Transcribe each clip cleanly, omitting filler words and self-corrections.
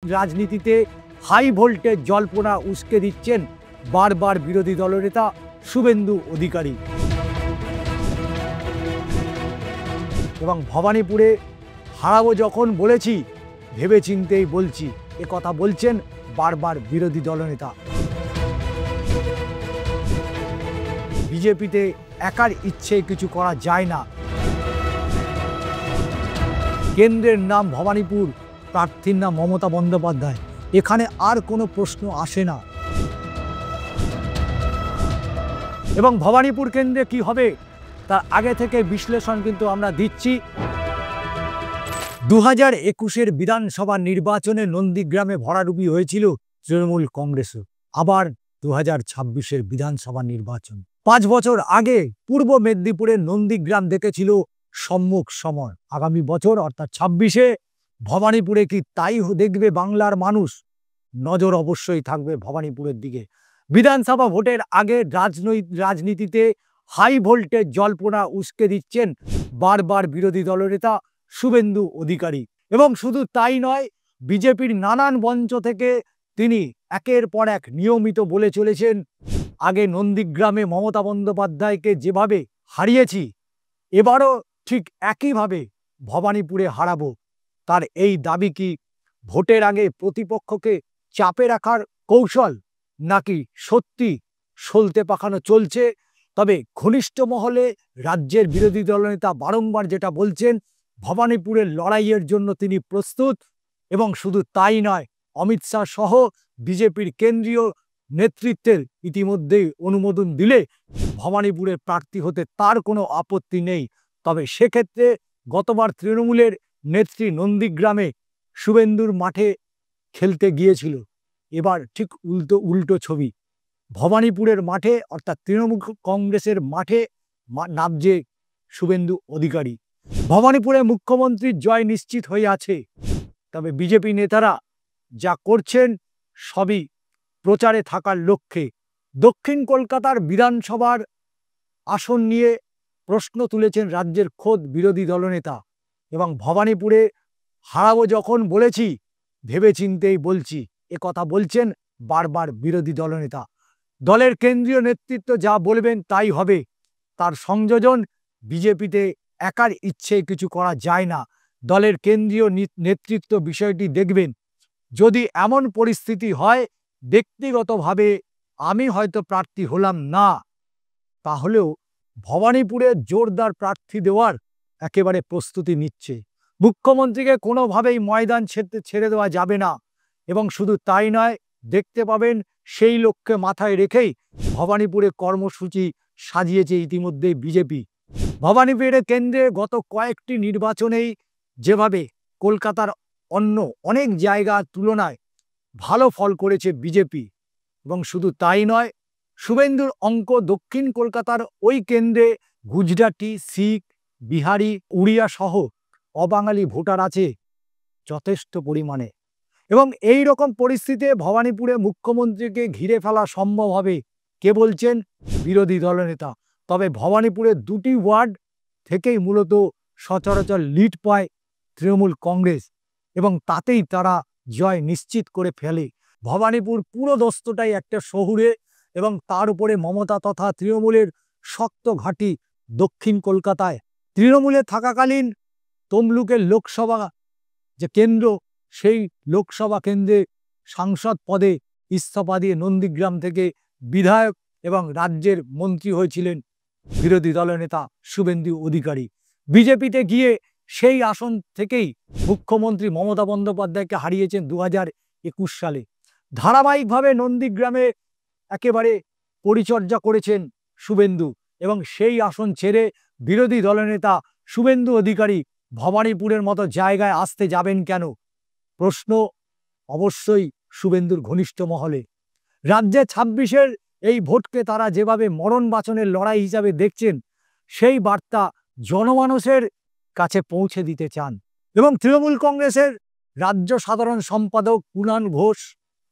রাজনীতিতে high voltage জল্পনা উস্কে দিচ্ছেন বারবার বিরোধী দলনেতা শুভেন্দু অধিকারী। এবং ভবানীপুরে হারাবো যখন বলেছি ভেবেচিন্তেই বলছি, এ কথা বলছেন বারবার বিরোধী দলনেতা। বিজেপিতে একার ইচ্ছে কিছু করা যায় না। কেন্দ্রের নাম ভবানীপুর, প্রার্থীর নাম মমতা বন্দ্যোপাধ্যায়, এখানে আর কোনো প্রশ্ন আসে না। এবং ভবানীপুর কেন্দ্রে কি হবে তার আগে থেকে বিশ্লেষণ কিন্তু আমরা দিচ্ছি। 2021-এর বিধানসভা নির্বাচনে নন্দীগ্রামে ভরাডুবি হয়েছিল তৃণমূল কংগ্রেসও। আবার 2026-এর বিধানসভা নির্বাচন, 5 বছর আগে পূর্ব মেদিনীপুরের নন্দীগ্রাম দেখেছিল সম্মুখ সমর। আগামী বছর অর্থাৎ 26-এ ভবানীপুরে কি তাই দেখবে বাংলার মানুষ? নজর অবশ্যই থাকবে ভবানীপুরের দিকে। বিধানসভা ভোটের আগে রাজনীতিতে হাই ভোল্টেজ জল্পনা উস্কে দিচ্ছেন বারবার বিরোধী দলনেতা শুভেন্দু অধিকারী। এবং শুধু তাই নয়, বিজেপির নানান মঞ্চ থেকে তিনি একের পর এক নিয়মিত বলে চলেছেন, আগে নন্দীগ্রামে মমতা বন্দ্যোপাধ্যায়কে যেভাবে হারিয়েছি, এবারও ঠিক একইভাবে ভবানীপুরে হারাবো। তার এই দাবি কি ভোটের আগে প্রতিপক্ষকে চাপে রাখার কৌশল, নাকি সত্যি সলতে পাকানো চলছে? তবে ঘনিষ্ঠ মহলে রাজ্যের বিরোধী দলনেতা বারংবার যেটা বলছেন, ভবানীপুরের লড়াইয়ের জন্য তিনি প্রস্তুত। এবং শুধু তাই নয়, অমিত শাহ সহ বিজেপির কেন্দ্রীয় নেতৃত্বের ইতিমধ্যেই অনুমোদন দিলে ভবানীপুরের প্রার্থী হতে তার কোনো আপত্তি নেই। তবে সেক্ষেত্রে গতবার তৃণমূলের নেত্রী নন্দীগ্রামে শুভেন্দুর মাঠে খেলতে গিয়েছিল, এবার ঠিক উল্টো ছবি। ভবানীপুরের মাঠে অর্থাৎ তৃণমূল কংগ্রেসের মাঠে নামছে শুভেন্দু অধিকারী। ভবানীপুরে মুখ্যমন্ত্রীর জয় নিশ্চিত হয়ে আছে। তবে বিজেপি নেতারা যা করছেন সবই প্রচারে থাকার লক্ষ্যে। দক্ষিণ কলকাতার বিধানসভার আসন নিয়ে প্রশ্ন তুলেছেন রাজ্যের খোদ বিরোধী দলনেতা। এবং ভবানীপুরে হারাবো যখন বলেছি ভেবেচিন্তেই বলছি, এ কথা বলছেন বারবার বিরোধী দলনেতা। দলের কেন্দ্রীয় নেতৃত্ব যা বলবেন তাই হবে। তার সংযোজন বিজেপিতে একার ইচ্ছে কিছু করা যায় না। দলের কেন্দ্রীয় নেতৃত্ব বিষয়টি দেখবেন। যদি এমন পরিস্থিতি হয় ব্যক্তিগতভাবে আমি হয়তো প্রার্থী হলাম না, তাহলেও ভবানীপুরে জোরদার প্রার্থী দেওয়ার একেবারে প্রস্তুতি নিচ্ছে। মুখ্যমন্ত্রীকে কোনোভাবেই ময়দান ছেড়ে দেওয়া যাবে না। এবং শুধু তাই নয়, দেখতে পাবেন সেই লক্ষ্যে মাথায় রেখেই ভবানীপুরে কর্মসূচি সাজিয়েছে ইতিমধ্যেই বিজেপি। ভবানীপুরের কেন্দ্রে গত কয়েকটি নির্বাচনেই যেভাবে কলকাতার অন্য অনেক জায়গার তুলনায় ভালো ফল করেছে বিজেপি। এবং শুধু তাই নয়, শুভেন্দুর অঙ্ক দক্ষিণ কলকাতার ওই কেন্দ্রে গুজরাটি, শিখ, বিহারি, উড়িয়া সহ অবাঙালি ভোটার আছে যথেষ্ট পরিমাণে। এবং এই রকম পরিস্থিতিতে ভবানীপুরে মুখ্যমন্ত্রীকে ঘিরে ফেলা সম্ভব হবে, কে বলছেন? বিরোধী দলনেতা। তবে ভবানীপুরের 2টি ওয়ার্ড থেকেই মূলত সচরাচর লিড পায় তৃণমূল কংগ্রেস, এবং তাতেই তারা জয় নিশ্চিত করে ফেলে। ভবানীপুর পুরো দস্তটাই একটা শহুরে, এবং তার উপরে মমতা তথা তৃণমূলের শক্ত ঘাঁটি দক্ষিণ কলকাতায়। তৃণমূলে থাকাকালীন তমলুকের লোকসভা যে কেন্দ্র, সেই লোকসভা কেন্দ্রে সাংসদ পদে ইস্তফা দিয়ে নন্দীগ্রাম থেকে বিধায়ক এবং রাজ্যের মন্ত্রী হয়েছিলেন বিরোধী দলনেতা শুভেন্দু অধিকারী। বিজেপিতে গিয়ে সেই আসন থেকেই মুখ্যমন্ত্রী মমতা বন্দ্যোপাধ্যায়কে হারিয়েছেন 2021 সালে। ধারাবাহিকভাবে নন্দীগ্রামে একেবারে পরিচর্যা করেছেন শুভেন্দু, এবং সেই আসন ছেড়ে বিরোধী দলনেতা শুভেন্দু অধিকারী ভবানীপুরের মতো জায়গায় আসতে যাবেন কেন? প্রশ্ন অবশ্যই শুভেন্দুর ঘনিষ্ঠ মহলে। রাজ্যে 26-এর এই ভোটকে তারা যেভাবে মরণ বাঁচনের লড়াই হিসাবে দেখছেন, সেই বার্তা জনমানুষের কাছে পৌঁছে দিতে চান। এবং তৃণমূল কংগ্রেসের রাজ্য সাধারণ সম্পাদক কুণাল ঘোষ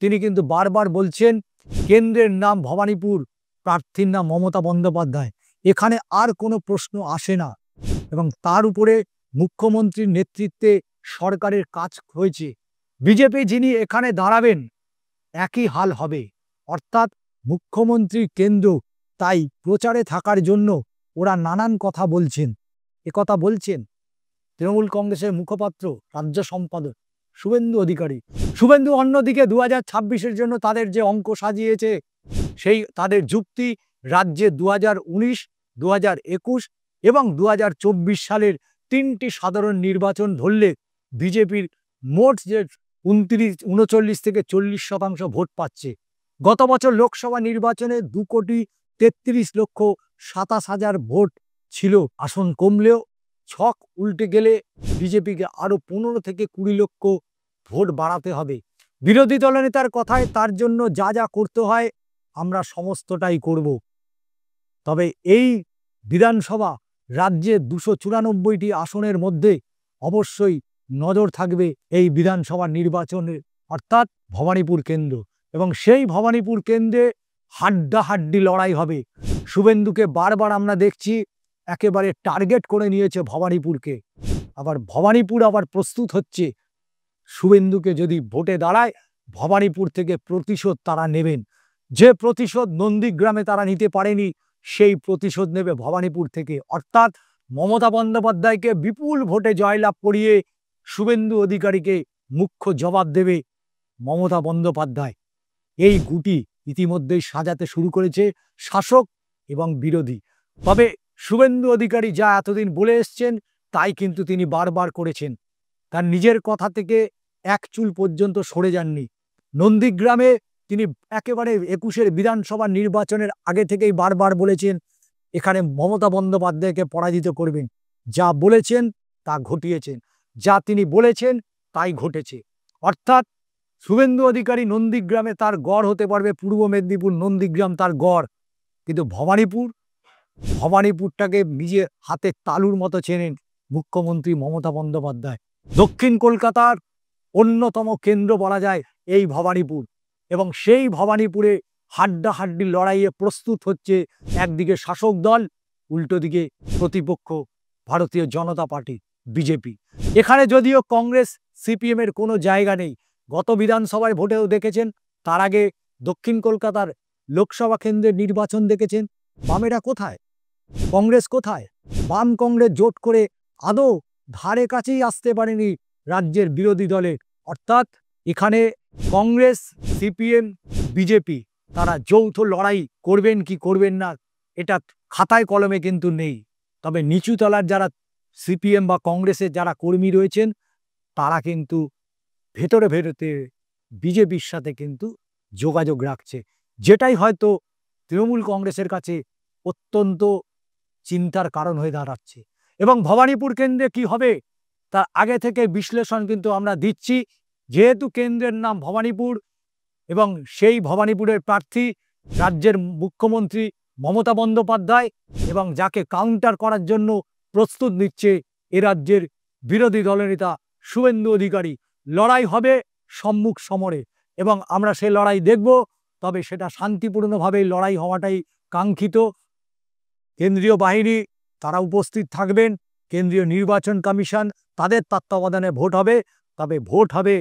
তিনি কিন্তু বারবার বলছেন, কেন্দ্রের নাম ভবানীপুর, প্রার্থীর নাম মমতা বন্দ্যোপাধ্যায়, এখানে আর কোনো প্রশ্ন আসে না। এবং তার উপরে মুখ্যমন্ত্রীর নেতৃত্বে সরকারের কাজ হয়েছে, বিজেপি যিনি এখানে দাঁড়াবেন একই হাল হবে, অর্থাৎ মুখ্যমন্ত্রী কেন্দ্র তাই প্রচারে থাকার জন্য ওরা নানান কথা বলছেন। একথা বলছেন তৃণমূল কংগ্রেসের মুখপাত্র রাজ্য সম্পাদক শুভেন্দু অধিকারী। শুভেন্দু অন্যদিকে 2026-এর জন্য তাদের যে অঙ্ক সাজিয়েছে, সেই তাদের যুক্তি রাজ্যে 2019, 2021 এবং 2024 সালের 3টি সাধারণ নির্বাচন ধরলে বিজেপির মোট যে 39 থেকে 40% ভোট পাচ্ছে। গত বছর লোকসভা নির্বাচনে 2,33,27,000 ভোট ছিল। আসন কমলেও ছক উল্টে গেলে বিজেপিকে আরো 15 থেকে 20 লক্ষ ভোট বাড়াতে হবে। বিরোধী দলনেতার কথায় তার জন্য যা যা করতে হয় আমরা সমস্তটাই করব। তবে এই বিধানসভা রাজ্যে 294টি আসনের মধ্যে অবশ্যই নজর থাকবে এই বিধানসভা নির্বাচনের, অর্থাৎ ভবানীপুর কেন্দ্র, এবং সেই ভবানীপুর কেন্দ্রে হাড্ডাহাড্ডি লড়াই হবে। শুভেন্দুকে বারবার আমরা দেখছি একেবারে টার্গেট করে নিয়েছে ভবানীপুরকে। আবার ভবানীপুর আবার প্রস্তুত হচ্ছে শুভেন্দুকে যদি ভোটে দাঁড়ায় ভবানীপুর থেকে প্রতিশোধ তারা নেবেন। যে প্রতিশোধ নন্দীগ্রামে তারা নিতে পারেনি সেই প্রতিশোধ নেবে ভবানীপুর থেকে, অর্থাৎ মমতা বন্দ্যোপাধ্যায়কে বিপুল ভোটে জয়লাভ করিয়ে শুভেন্দু অধিকারীকে মুখ্য জবাব দেবে মমতা বন্দ্যোপাধ্যায়। এই গুটি ইতিমধ্যেই সাজাতে শুরু করেছে শাসক এবং বিরোধী। তবে শুভেন্দু অধিকারী যা এতদিন বলে এসছেন তাই কিন্তু তিনি বারবার করেছেন, তার নিজের কথা থেকে এক চুল পর্যন্ত সরে যাননি। নন্দীগ্রামে তিনি একেবারে 21-এর বিধানসভা নির্বাচনের আগে থেকেই বারবার বলেছেন এখানে মমতা বন্দ্যোপাধ্যায়কে পরাজিত করবেন। যা বলেছেন তা ঘটিয়েছেন, যা তিনি বলেছেন তাই ঘটেছে। অর্থাৎ শুভেন্দু অধিকারী নন্দীগ্রামে তার গড় হতে পারবে, পূর্ব মেদিনীপুর নন্দীগ্রাম তার গড়, কিন্তু ভবানীপুরটাকে নিজের হাতে তালুর মতো চেনেন মুখ্যমন্ত্রী মমতা বন্দ্যোপাধ্যায়। দক্ষিণ কলকাতার অন্যতম কেন্দ্র বলা যায় এই ভবানীপুর, এবং সেই ভবানীপুরে হাড্ডাহাড্ডি লড়াইয়ে প্রস্তুত হচ্ছে একদিকে শাসক দল, উল্টো দিকে প্রতিপক্ষ ভারতীয় জনতা পার্টি বিজেপি। এখানে যদিও কংগ্রেস সিপিএম এর কোনো জায়গা নেই, গত বিধানসভায় ভোটেও দেখেছেন, তার আগে দক্ষিণ কলকাতার লোকসভা কেন্দ্রের নির্বাচন দেখেছেন। বামেরা কোথায়, কংগ্রেস কোথায়? বাম কংগ্রেস জোট করে আদৌ ধারে কাছেই আসতে পারেনি রাজ্যের বিরোধী দলের। অর্থাৎ এখানে কংগ্রেস, সিপিএম, বিজেপি তারা যৌথ লড়াই করবেন কি করবেন না এটা খাতায় কলমে কিন্তু নেই। তবে নিচু তলার যারা সিপিএম বা কংগ্রেসের যারা কর্মী রয়েছেন তারা কিন্তু ভেতরে ভেতরে বিজেপির সাথে কিন্তু যোগাযোগ রাখছে, যেটাই হয়তো তৃণমূল কংগ্রেসের কাছে অত্যন্ত চিন্তার কারণ হয়ে দাঁড়াচ্ছে। এবং ভবানীপুর কেন্দ্রে কি হবে তার আগে থেকে বিশ্লেষণ কিন্তু আমরা দিচ্ছি। যেহেতু কেন্দ্রের নাম ভবানীপুর এবং সেই ভবানীপুরের প্রার্থী রাজ্যের মুখ্যমন্ত্রী মমতা বন্দ্যোপাধ্যায়, এবং যাকে কাউন্টার করার জন্য প্রস্তুত নিচ্ছে এ রাজ্যের বিরোধী দলনেতা শুভেন্দু অধিকারী। লড়াই হবে সম্মুখ সমরে এবং আমরা সেই লড়াই দেখব, তবে সেটা শান্তিপূর্ণভাবে লড়াই হওয়াটাই কাঙ্ক্ষিত। কেন্দ্রীয় বাহিনী তারা উপস্থিত থাকবেন, কেন্দ্রীয় নির্বাচন কমিশন তাদের তত্ত্বাবধানে ভোট হবে, তবে ভোট হবে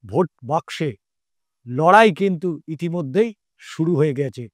ভোট বাক্সে। লড়াই কিন্তু ইতিমধ্যেই শুরু হয়ে গেছে।